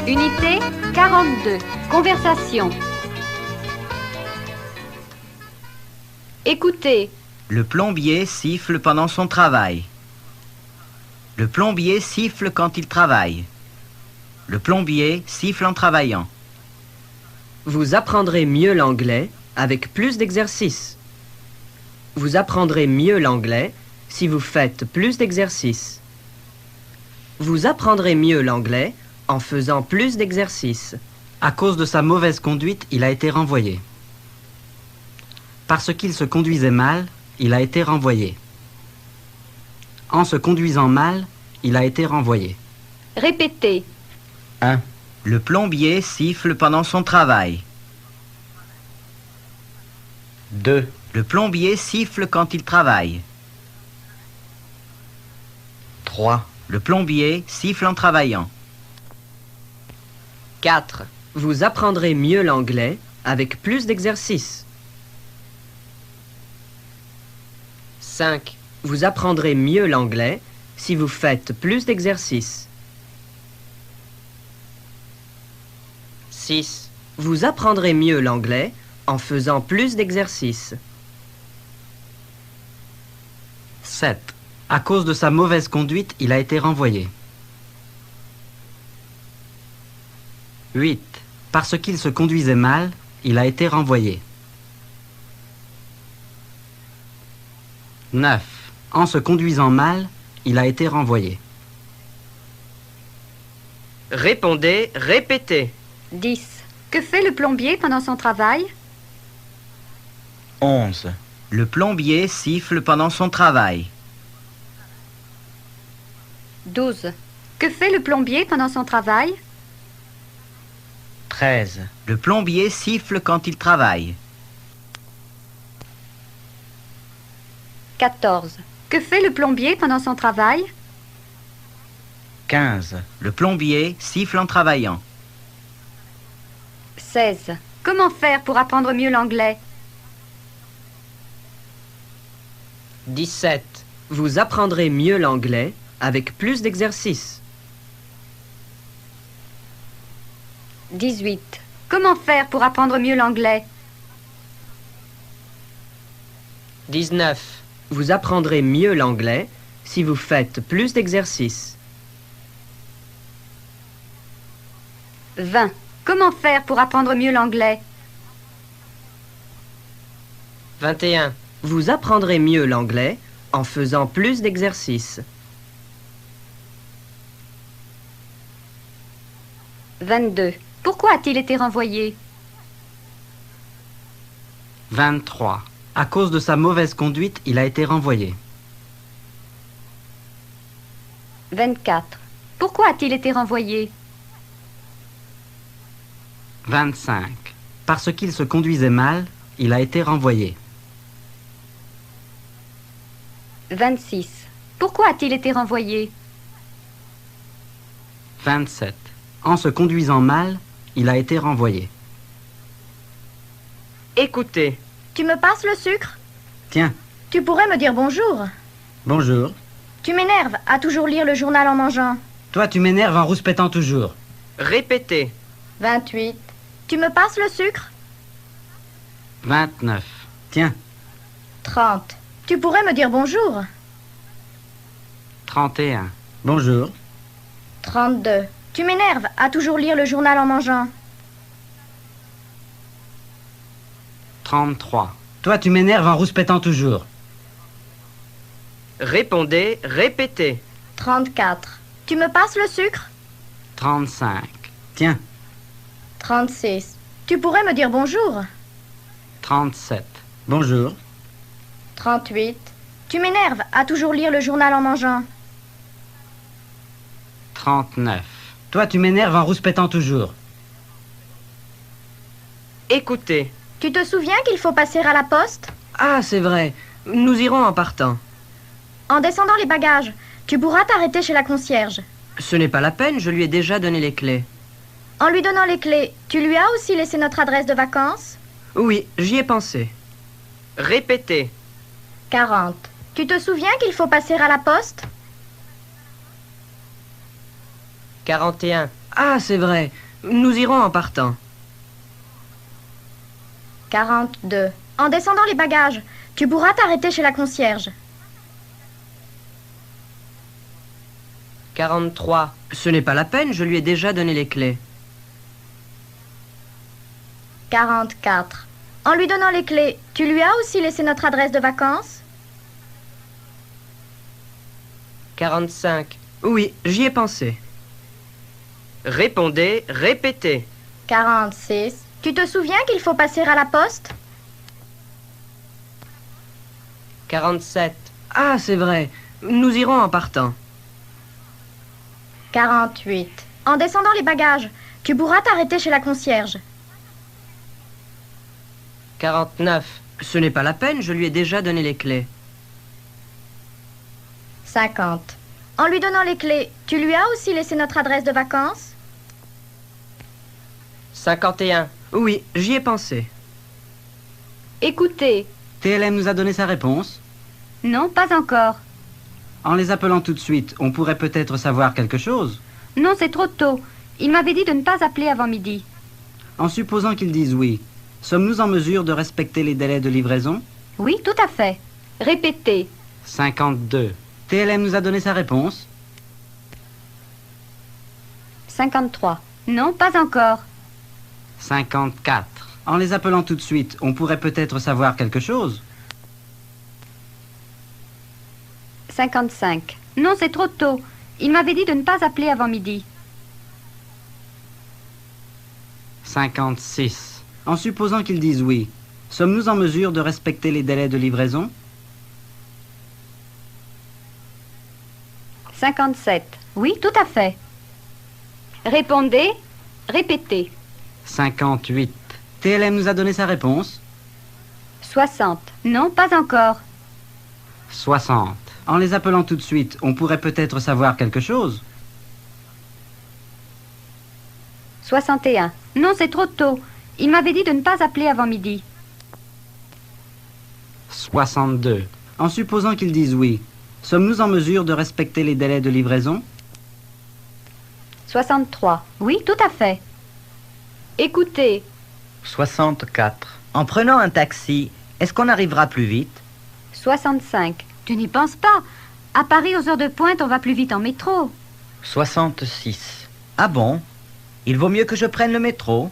Unité 42. Conversation. Écoutez. Le plombier siffle pendant son travail. Le plombier siffle quand il travaille. Le plombier siffle en travaillant. Vous apprendrez mieux l'anglais avec plus d'exercices. Vous apprendrez mieux l'anglais si vous faites plus d'exercices. Vous apprendrez mieux l'anglais en faisant plus d'exercices. À cause de sa mauvaise conduite, il a été renvoyé. Parce qu'il se conduisait mal, il a été renvoyé. En se conduisant mal, il a été renvoyé. Répétez. 1. Le plombier siffle pendant son travail. 2. Le plombier siffle quand il travaille. 3. Le plombier siffle en travaillant. 4. Vous apprendrez mieux l'anglais avec plus d'exercices. 5. Vous apprendrez mieux l'anglais si vous faites plus d'exercices. 6. Vous apprendrez mieux l'anglais en faisant plus d'exercices. 7. À cause de sa mauvaise conduite, il a été renvoyé. 8. Parce qu'il se conduisait mal, il a été renvoyé. 9. En se conduisant mal, il a été renvoyé. Répondez, répétez. 10. Que fait le plombier pendant son travail? 11. Le plombier siffle pendant son travail. 12. Que fait le plombier pendant son travail? 13. Le plombier siffle quand il travaille. 14. Que fait le plombier pendant son travail? 15. Le plombier siffle en travaillant. 16. Comment faire pour apprendre mieux l'anglais? 17. Vous apprendrez mieux l'anglais avec plus d'exercices. 18. Comment faire pour apprendre mieux l'anglais? 19. Vous apprendrez mieux l'anglais si vous faites plus d'exercices. 20. Comment faire pour apprendre mieux l'anglais? 21. Vous apprendrez mieux l'anglais en faisant plus d'exercices. 22. Pourquoi a-t-il été renvoyé? 23. À cause de sa mauvaise conduite, il a été renvoyé. 24. Pourquoi a-t-il été renvoyé? 25. Parce qu'il se conduisait mal, il a été renvoyé. 26. Pourquoi a-t-il été renvoyé? 27. En se conduisant mal, il a été renvoyé. Écoutez. Tu me passes le sucre? Tiens. Tu pourrais me dire bonjour. Bonjour. Tu m'énerves à toujours lire le journal en mangeant. Toi, tu m'énerves en rouspétant toujours. Répétez. 28. Tu me passes le sucre? 29. Tiens. 30. Tu pourrais me dire bonjour. 31. Bonjour. 32. Tu m'énerves à toujours lire le journal en mangeant. 33. Toi, tu m'énerves en rouspétant toujours. Répondez, répétez. 34. Tu me passes le sucre? 35. Tiens. 36. Tu pourrais me dire bonjour. 37. Bonjour. 38. Tu m'énerves à toujours lire le journal en mangeant. 39. Toi, tu m'énerves en rouspétant toujours. Écoutez. Tu te souviens qu'il faut passer à la poste? Ah, c'est vrai. Nous irons en partant. En descendant les bagages, tu pourras t'arrêter chez la concierge. Ce n'est pas la peine, je lui ai déjà donné les clés. En lui donnant les clés, tu lui as aussi laissé notre adresse de vacances? Oui, j'y ai pensé. Répétez. 40. Tu te souviens qu'il faut passer à la poste? 41. Ah, c'est vrai. Nous irons en partant. 42. En descendant les bagages, tu pourras t'arrêter chez la concierge. 43. Ce n'est pas la peine, je lui ai déjà donné les clés. 44. En lui donnant les clés, tu lui as aussi laissé notre adresse de vacances? 45. Oui, j'y ai pensé. Répondez, répétez. 46. Tu te souviens qu'il faut passer à la poste? 47. Ah, c'est vrai. Nous irons en partant. 48. En descendant les bagages, tu pourras t'arrêter chez la concierge. 49. Ce n'est pas la peine, je lui ai déjà donné les clés. 50. En lui donnant les clés, tu lui as aussi laissé notre adresse de vacances? 51. Oui, j'y ai pensé. Écoutez. TLM nous a donné sa réponse. Non, pas encore. En les appelant tout de suite, on pourrait peut-être savoir quelque chose. Non, c'est trop tôt. Il m'avait dit de ne pas appeler avant midi. En supposant qu'ils disent oui, sommes-nous en mesure de respecter les délais de livraison? Oui, tout à fait. Répétez. 52. TLM nous a donné sa réponse. 53. Non, pas encore. 54. En les appelant tout de suite, on pourrait peut-être savoir quelque chose. 55. Non, c'est trop tôt. Il m'avait dit de ne pas appeler avant midi. 56. En supposant qu'ils disent oui, sommes-nous en mesure de respecter les délais de livraison? 57. Oui, tout à fait. Répondez, répétez. 58. TLM nous a donné sa réponse. 60. Non, pas encore. 60. En les appelant tout de suite, on pourrait peut-être savoir quelque chose. 61. Non, c'est trop tôt. Il m'avait dit de ne pas appeler avant midi. 62. En supposant qu'ils disent oui, sommes-nous en mesure de respecter les délais de livraison? 63. Oui, tout à fait. Écoutez. 64. En prenant un taxi, est-ce qu'on arrivera plus vite? 65. Tu n'y penses pas. À Paris, aux heures de pointe, on va plus vite en métro. 66. Ah bon? Il vaut mieux que je prenne le métro?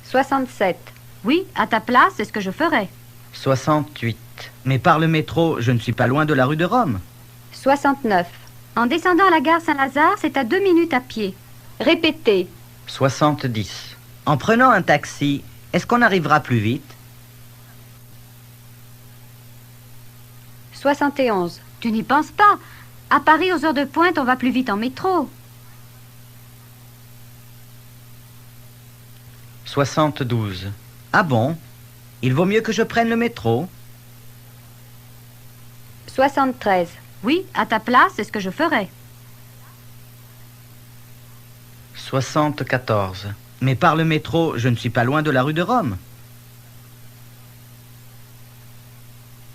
67. Oui, à ta place, c'est ce que je ferais. 68. Mais par le métro, je ne suis pas loin de la rue de Rome. 69. En descendant à la gare Saint-Lazare, c'est à 2 minutes à pied. Répétez. 70. En prenant un taxi, est-ce qu'on arrivera plus vite? 71. Tu n'y penses pas. À Paris, aux heures de pointe, on va plus vite en métro. 72. Ah bon? Il vaut mieux que je prenne le métro? 73. Oui, à ta place, c'est ce que je ferais. 74. Mais par le métro, je ne suis pas loin de la rue de Rome.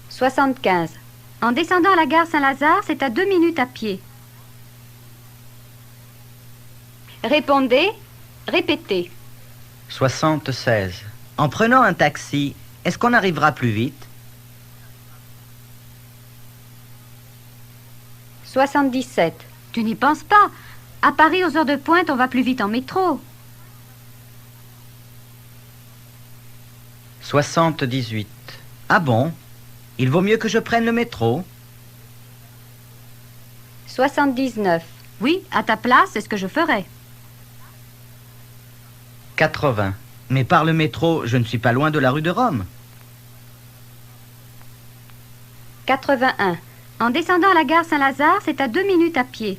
75. En descendant à la gare Saint-Lazare, c'est à 2 minutes à pied. Répondez, répétez. 76. En prenant un taxi, est-ce qu'on arrivera plus vite? 77. Tu n'y penses pas. À Paris, aux heures de pointe, on va plus vite en métro. 78. Ah bon? Il vaut mieux que je prenne le métro? 79. Oui, à ta place, c'est ce que je ferais. 80. Mais par le métro, je ne suis pas loin de la rue de Rome. 81. En descendant à la gare Saint-Lazare, c'est à 2 minutes à pied.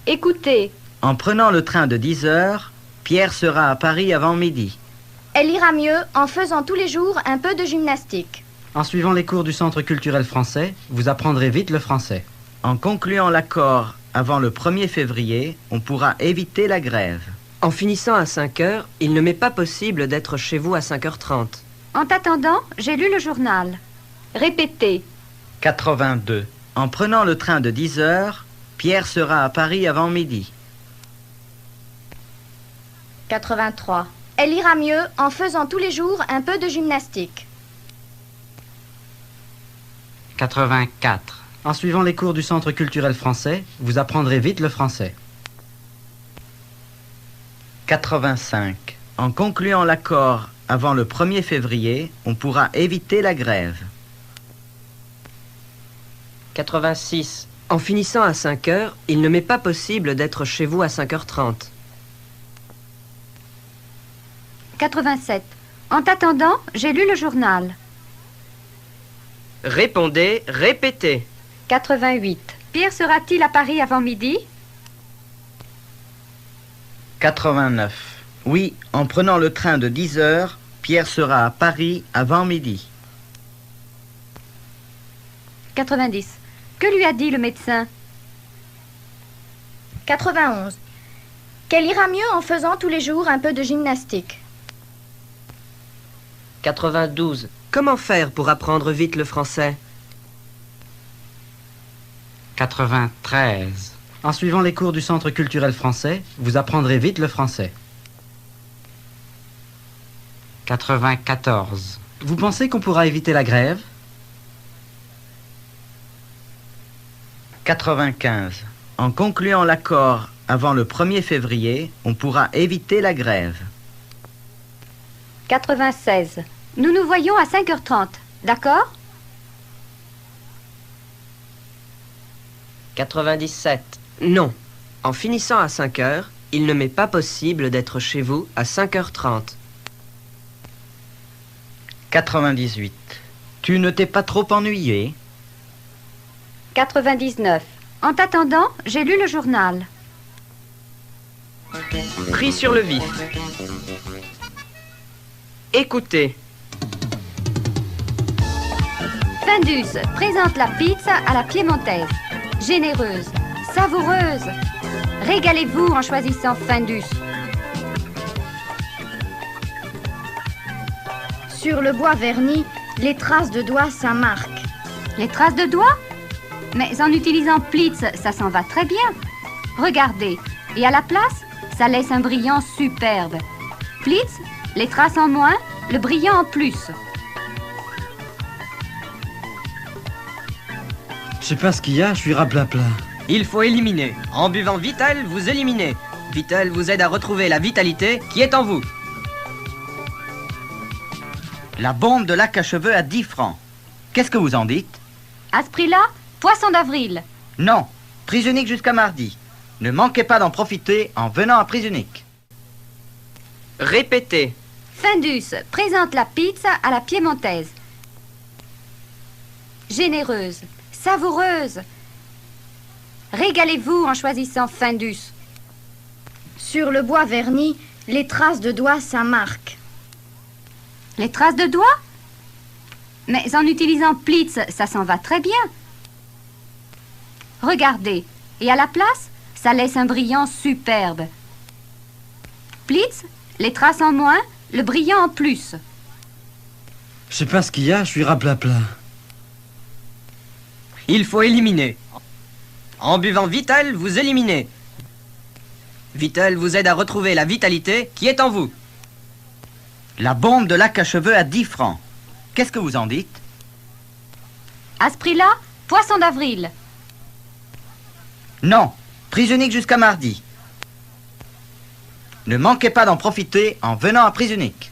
Écoutez. En prenant le train de 10 heures, Pierre sera à Paris avant midi. Elle ira mieux en faisant tous les jours un peu de gymnastique. En suivant les cours du Centre culturel français, vous apprendrez vite le français. En concluant l'accord avant le 1er février, on pourra éviter la grève. En finissant à 5 heures, il ne m'est pas possible d'être chez vous à 5h30. En t'attendant, j'ai lu le journal. Répétez. 82. En prenant le train de 10 heures, Pierre sera à Paris avant midi. 83. Elle ira mieux en faisant tous les jours un peu de gymnastique. 84. En suivant les cours du Centre culturel français, vous apprendrez vite le français. 85. En concluant l'accord avant le 1er février, on pourra éviter la grève. 86. En finissant à 5 heures, il ne m'est pas possible d'être chez vous à 5h30. 87. En t'attendant, j'ai lu le journal. Répondez, répétez. 88. Pierre sera-t-il à Paris avant midi? 89. Oui, en prenant le train de 10 heures, Pierre sera à Paris avant midi. 90. Que lui a dit le médecin? 91. Qu'elle ira mieux en faisant tous les jours un peu de gymnastique. 92. Comment faire pour apprendre vite le français? 93. En suivant les cours du Centre culturel français, vous apprendrez vite le français. 94. Vous pensez qu'on pourra éviter la grève? 95. En concluant l'accord avant le 1er février, on pourra éviter la grève. 96. Nous nous voyons à 5h30, d'accord? 97. Non. En finissant à 5 heures, il ne m'est pas possible d'être chez vous à 5h30. 98. Tu ne t'es pas trop ennuyé? 99. En t'attendant, j'ai lu le journal. Pris sur le vif. Écoutez. Findus présente la pizza à la piémontaise. Généreuse, savoureuse. Régalez-vous en choisissant Findus. Sur le bois verni, les traces de doigts, ça marque. Les traces de doigts? Mais en utilisant Plitz, ça s'en va très bien. Regardez, et à la place, ça laisse un brillant superbe. Plitz, les traces en moins, le brillant en plus. Je sais pas ce qu'il y a, je suis raplapla. Il faut éliminer. En buvant Vital, vous éliminez. Vital vous aide à retrouver la vitalité qui est en vous. La bombe de lac à cheveux à 10 francs. Qu'est-ce que vous en dites? À ce prix-là, poisson d'avril. Non, prix unique jusqu'à mardi. Ne manquez pas d'en profiter en venant à prix unique. Répétez. Findus présente la pizza à la piémontaise. Généreuse, savoureuse. Régalez-vous en choisissant Findus. Sur le bois verni, les traces de doigts, ça marque. Les traces de doigts? Mais en utilisant Plitz, ça s'en va très bien. Regardez, et à la place, ça laisse un brillant superbe. Plitz, les traces en moins, le brillant en plus. Je sais pas ce qu'il y a, je suis raplapla. Il faut éliminer. En buvant Vital, vous éliminez. Vital vous aide à retrouver la vitalité qui est en vous. La bombe de lac à cheveux à 10 francs. Qu'est-ce que vous en dites? À ce prix-là, poisson d'avril. Non, prix unique jusqu'à mardi. Ne manquez pas d'en profiter en venant à prix unique.